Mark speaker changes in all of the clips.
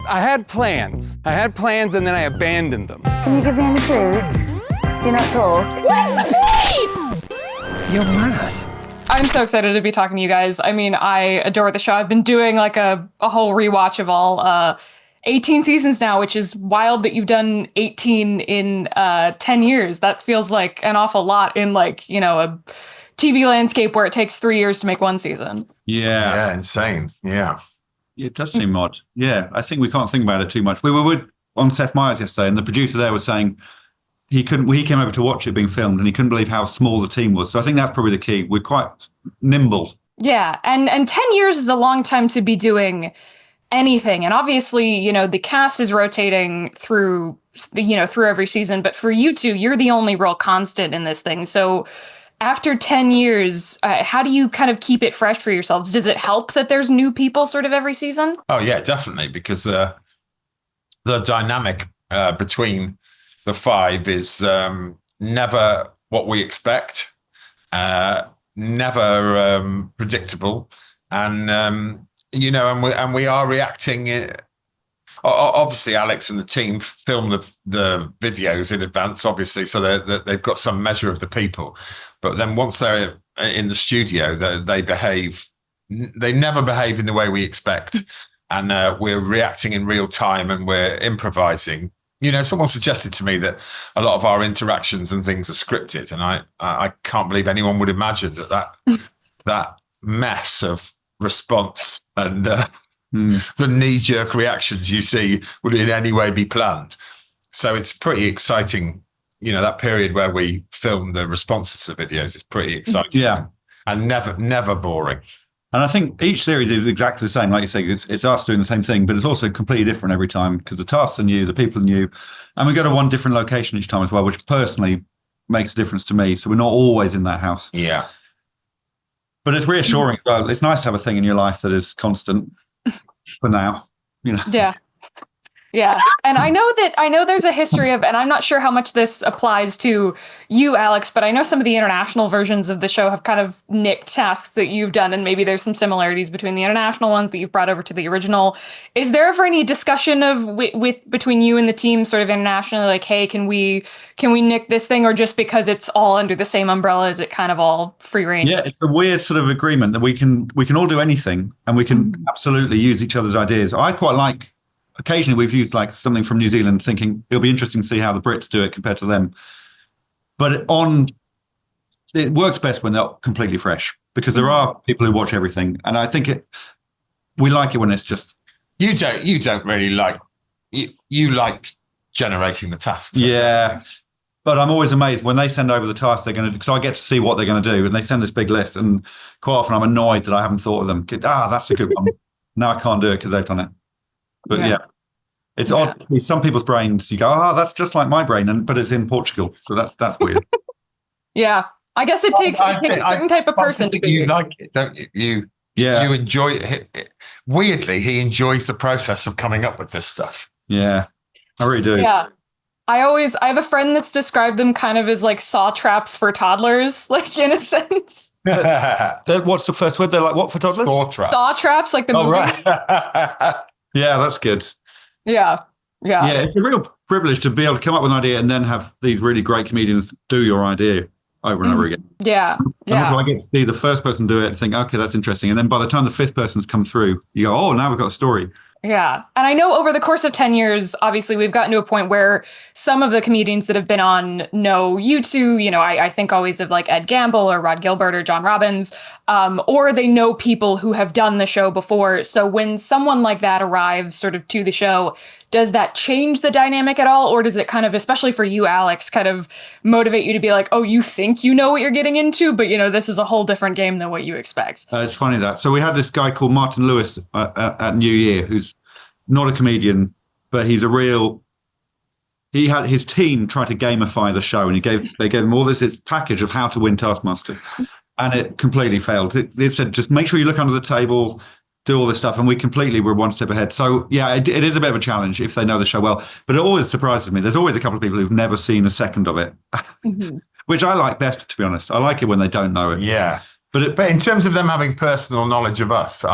Speaker 1: I had plans. And then I abandoned them.
Speaker 2: Can you give me any clues? Do you not talk?
Speaker 3: Where's the point?
Speaker 1: You're mad.
Speaker 3: I'm so excited to be talking to you guys. I mean, I adore the show. I've been doing like a whole rewatch of all 18 seasons now, which is wild that you've done 18 in 10 years. That feels like an awful lot in like, you know, a TV landscape where it takes 3 years to make one season.
Speaker 4: Yeah, insane. Yeah.
Speaker 5: It does seem odd. Yeah, I think we can't think about it too much. We were on Seth Meyers yesterday, and the producer there was saying he came over to watch it being filmed, and he couldn't believe how small the team was. So I think that's probably the key. We're quite nimble. Yeah,
Speaker 3: and 10 years is a long time to be doing anything. And obviously, you know, the cast is rotating through every season. But for you two, you're the only real constant in this thing. So after 10 years, how do you kind of keep it fresh for yourselves? Does it help that there's new people sort of every season?
Speaker 4: Oh, yeah, definitely. Because the dynamic between the five is never what we expect, never predictable. And, we are reacting. Obviously, Alex and the team film the videos in advance, obviously, so they've got some measure of the people. But then once they're in the studio, they never behave in the way we expect. And we're reacting in real time and we're improvising. You know, someone suggested to me that a lot of our interactions and things are scripted. And I can't believe anyone would imagine that mess of response and the knee-jerk reactions you see would in any way be planned. So it's pretty exciting. You know, that period where we film the responses to the videos is pretty exciting.
Speaker 5: Yeah.
Speaker 4: And never boring.
Speaker 5: And I think each series is exactly the same. Like you say, it's us doing the same thing, but it's also completely different every time because the tasks are new, the people are new. And we go to one different location each time as well, which personally makes a difference to me. So we're not always in that house.
Speaker 4: Yeah.
Speaker 5: But it's reassuring. Well, it's nice to have a thing in your life that is constant for now, you know.
Speaker 3: Yeah. Yeah. And I know there's a history of, and I'm not sure how much this applies to you, Alex, but I know some of the international versions of the show have kind of nicked tasks that you've done, and maybe there's some similarities between the international ones that you've brought over to the original. Is there ever any discussion of with between you and the team sort of internationally, like, hey, can we nick this thing, or just because it's all under the same umbrella, is it kind of all free range?
Speaker 5: Yeah, it's a weird sort of agreement that we can all do anything and we can absolutely use each other's ideas. I quite like, occasionally we've used like something from New Zealand thinking it'll be interesting to see how the Brits do it compared to them. But it works best when they're completely fresh because there are people who watch everything. And I think we like it when it's just...
Speaker 4: You don't really like... You like generating the tasks.
Speaker 5: Yeah. But I'm always amazed when they send over the tasks they're going to do, because I get to see what they're going to do, and they send this big list, and quite often I'm annoyed that I haven't thought of them. That's a good one. Now I can't do it because they've done it. But yeah, it's odd. Some people's brains, you go, that's just like my brain, but it's in Portugal, so that's weird.
Speaker 3: Yeah, I guess it takes a certain type of person to be.
Speaker 4: You like it, don't you? You enjoy it. Weirdly, he enjoys the process of coming up with this stuff.
Speaker 5: Yeah, I really do.
Speaker 3: Yeah. I have a friend that's described them kind of as like saw traps for toddlers, like in a sense.
Speaker 5: What's the first word? They're like what for toddlers?
Speaker 3: Saw traps, like the movie.
Speaker 5: Right. Yeah, that's good.
Speaker 3: Yeah.
Speaker 5: Yeah, it's a real privilege to be able to come up with an idea and then have these really great comedians do your idea over and over again.
Speaker 3: Yeah.
Speaker 5: And also I get to be the first person to do it and think, okay, that's interesting. And then by the time the fifth person's come through, you go, oh, now we've got a story.
Speaker 3: Yeah. And I know over the course of 10 years, obviously, we've gotten to a point where some of the comedians that have been on know you two. You know, I think always of like Ed Gamble or Rod Gilbert or John Robbins, or they know people who have done the show before. So when someone like that arrives sort of to the show, does that change the dynamic at all? Or does it kind of, especially for you, Alex, kind of motivate you to be like, oh, you think you know what you're getting into, but, you know, this is a whole different game than what you expect?
Speaker 5: It's funny that. So we had this guy called Martin Lewis at New Year, who's not a comedian, but he's he had his team try to gamify the show, and they gave him all this package of how to win Taskmaster, and it completely failed. It said, just make sure you look under the table, do all this stuff, and we completely were one step ahead. So yeah, it is a bit of a challenge if they know the show well, but it always surprises me. There's always a couple of people who've never seen a second of it, which I like best, to be honest. I like it when they don't know it.
Speaker 4: Yeah. But in terms of them having personal knowledge of us,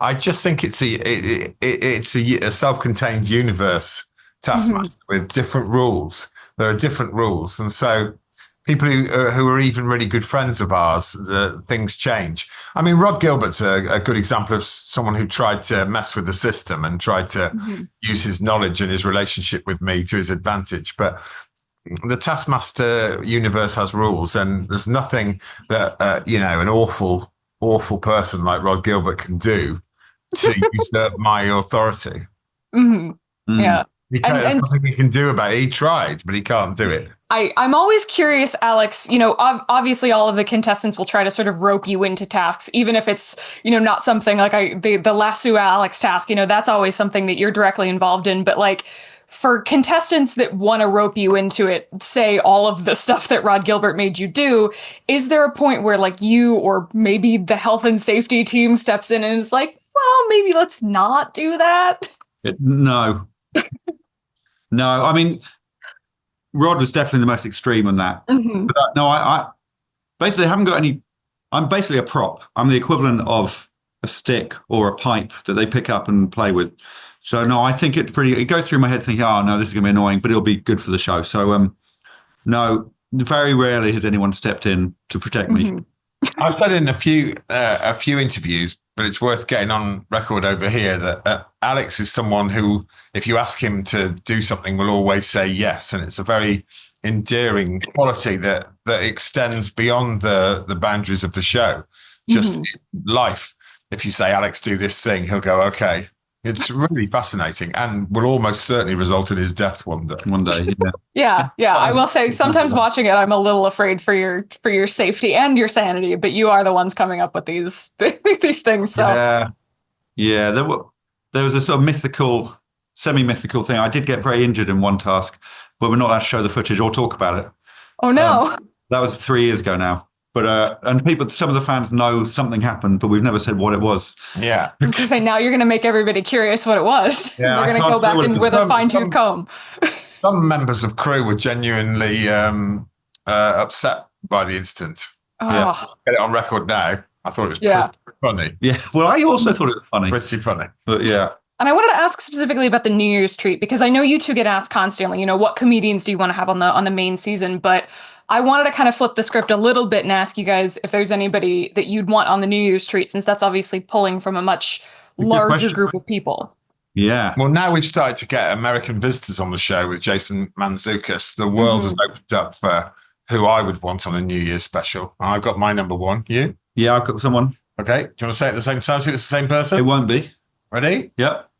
Speaker 4: I just think it's a self-contained universe, Taskmaster, with different rules. There are different rules, and so people who are even really good friends of ours, things change. I mean, Rod Gilbert's a good example of someone who tried to mess with the system and tried to use his knowledge and his relationship with me to his advantage. But the Taskmaster universe has rules, and there's nothing that an awful person like Rod Gilbert can do to usurp my authority.
Speaker 3: Yeah.
Speaker 4: Because there's nothing he can do about it. He tried, but he can't do it.
Speaker 3: I'm always curious, Alex, obviously all of the contestants will try to sort of rope you into tasks, even if it's, not something like the lasso Alex task, that's always something that you're directly involved in. But like for contestants that want to rope you into it, say all of the stuff that Rod Gilbert made you do, is there a point where like you or maybe the health and safety team steps in and is like, well, maybe let's not do that?
Speaker 5: No. No, I mean, Rod was definitely the most extreme on that. But no, I basically haven't got any. I'm basically a prop. I'm the equivalent of a stick or a pipe that they pick up and play with. So no, I think it goes through my head thinking, oh no, this is going to be annoying, but it'll be good for the show. So no, very rarely has anyone stepped in to protect me.
Speaker 4: I've said in a few interviews, but it's worth getting on record over here that Alex is someone who, if you ask him to do something, will always say yes, and it's a very endearing quality that extends beyond the boundaries of the show. Just life. If you say, Alex, do this thing, he'll go, okay. It's really fascinating and will almost certainly result in his death one day.
Speaker 3: Yeah. I will say sometimes watching it, I'm a little afraid for your safety and your sanity, but you are the ones coming up with these things. So
Speaker 5: yeah. There was a sort of semi-mythical thing. I did get very injured in one task, but we're not allowed to show the footage or talk about it.
Speaker 3: Oh no.
Speaker 5: That was 3 years ago now. But some of the fans know something happened, but we've never said what it was.
Speaker 4: Yeah.
Speaker 3: I was going to say, now you're going to make everybody curious what it was.
Speaker 5: Yeah,
Speaker 3: they're going to go back in with a fine-tooth comb.
Speaker 4: Some members of crew were genuinely upset by the incident.
Speaker 3: Oh.
Speaker 4: Yeah. Get it on record now. I thought it was pretty funny.
Speaker 5: Yeah. Well, I also thought it was funny.
Speaker 4: Pretty funny.
Speaker 5: But yeah.
Speaker 3: And I wanted to ask specifically about the New Year's treat, because I know you two get asked constantly, what comedians do you want to have on the main season? But I wanted to kind of flip the script a little bit and ask you guys if there's anybody that you'd want on the New Year's treat, since that's obviously pulling from a much larger group of people.
Speaker 5: Yeah.
Speaker 4: Well, now we've started to get American visitors on the show with Jason Mantzoukas. The world has opened up for who I would want on a New Year's special. I've got my number one. You?
Speaker 5: Yeah, I've got someone.
Speaker 4: Okay. Do you want to say it at the same time so it's the same person?
Speaker 5: It won't be.
Speaker 4: Ready?
Speaker 5: Yep.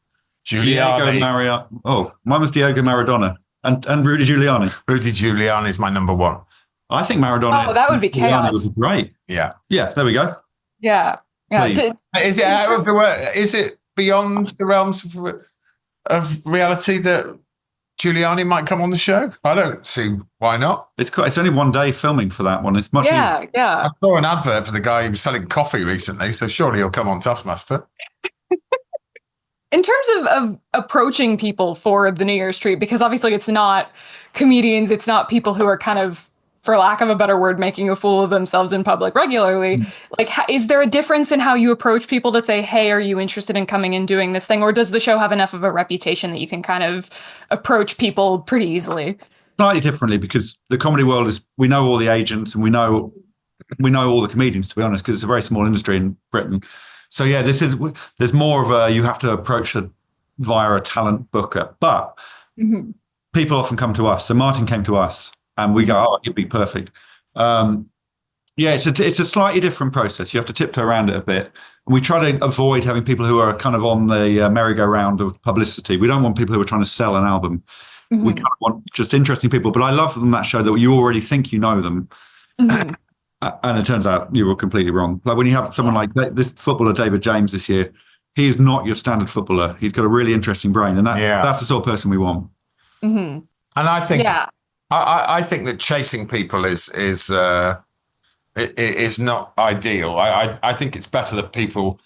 Speaker 4: Giuliani.
Speaker 5: Mine was Diego Maradona and Rudy Giuliani.
Speaker 4: Rudy Giuliani is my number one.
Speaker 5: I think Maradona.
Speaker 3: Oh, that would be chaos.
Speaker 5: Would be great.
Speaker 4: Yeah.
Speaker 5: Yeah, there we go.
Speaker 3: Yeah.
Speaker 4: Is it beyond the realms of reality that Giuliani might come on the show? I don't see why not.
Speaker 5: It's only 1 day filming for that one. It's much easier.
Speaker 3: Yeah.
Speaker 4: I saw an advert for the guy who was selling coffee recently, so surely he'll come on Taskmaster.
Speaker 3: In terms of approaching people for the New Year's treat, because obviously it's not comedians, it's not people who are kind of, for lack of a better word, making a fool of themselves in public regularly. Like, is there a difference in how you approach people to say, hey, are you interested in coming and doing this thing? Or does the show have enough of a reputation that you can kind of approach people pretty easily?
Speaker 5: Slightly differently, because the comedy world we know all the agents and we know all the comedians, to be honest, because it's a very small industry in Britain. So yeah, there's more of you have to approach it via a talent booker, but people often come to us. So Martin came to us and we go, oh, you'd be perfect. Yeah, it's a slightly different process. You have to tiptoe around it a bit. And we try to avoid having people who are kind of on the merry-go-round of publicity. We don't want people who are trying to sell an album. We kind of want just interesting people. But I love on that show that you already think you know them. And it turns out you were completely wrong. Like when you have someone like this footballer, David James, this year, he is not your standard footballer. He's got a really interesting brain. And that's the sort of person we want.
Speaker 4: And I think I think that chasing people is not ideal. I think it's better that people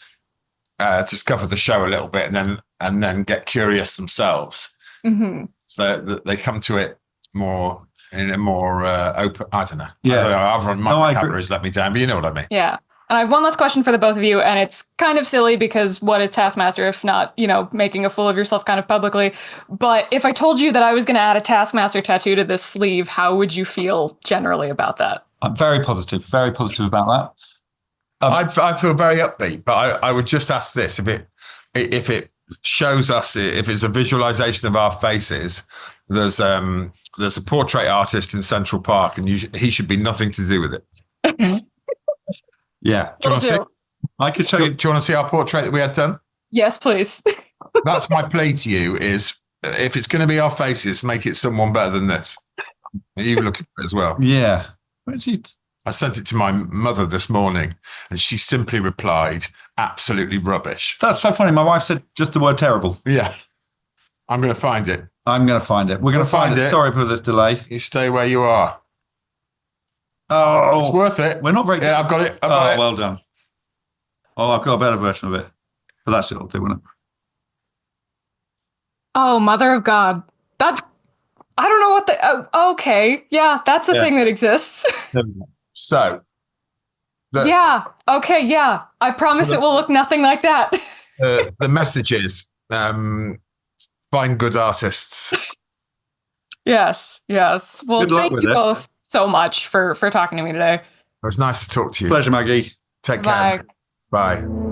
Speaker 4: discover the show a little bit and then get curious themselves, so that they come to it in a more open. I don't know.
Speaker 5: Yeah,
Speaker 4: I don't know. My cameras let me down, but you know what I mean.
Speaker 3: Yeah. And I have one last question for the both of you, and it's kind of silly because what is Taskmaster if not, making a fool of yourself kind of publicly? But if I told you that I was going to add a Taskmaster tattoo to this sleeve, how would you feel generally about that?
Speaker 5: I'm very positive about that.
Speaker 4: I feel very upbeat, but I would just ask this: if it shows us, if it's a visualization of our faces, there's a portrait artist in Central Park, and he should be nothing to do with it.
Speaker 5: Yeah.
Speaker 4: Do you want to see?
Speaker 5: I could show you.
Speaker 4: Do you want to see our portrait that we had done?
Speaker 3: Yes, please.
Speaker 4: That's my plea to you: is if it's going to be our faces, make it someone better than this. Are you looking for it as well?
Speaker 5: Yeah.
Speaker 4: I sent it to my mother this morning, and she simply replied, "Absolutely rubbish."
Speaker 5: That's so funny. My wife said just the word terrible.
Speaker 4: Yeah. I'm going to find it.
Speaker 5: I'm going to find it. We're going to find it. Sorry for this delay.
Speaker 4: You stay where you are.
Speaker 5: Oh,
Speaker 4: it's worth it.
Speaker 5: We're not very good.
Speaker 4: Yeah, I've got it. I've got it.
Speaker 5: Well done. Oh, I've got a better version of it. But that's it'll do, won't it?
Speaker 3: Oh, mother of God. I don't know what okay. Yeah, that's a thing that exists.
Speaker 4: So.
Speaker 3: Yeah. Okay. Yeah. I promise it will look nothing like that.
Speaker 4: The message is find good artists.
Speaker 3: Yes. Well, thank you both so much for talking to me today.
Speaker 4: It was nice to talk to you.
Speaker 5: Pleasure, Maggie.
Speaker 4: Take care.
Speaker 3: Bye.
Speaker 4: Bye.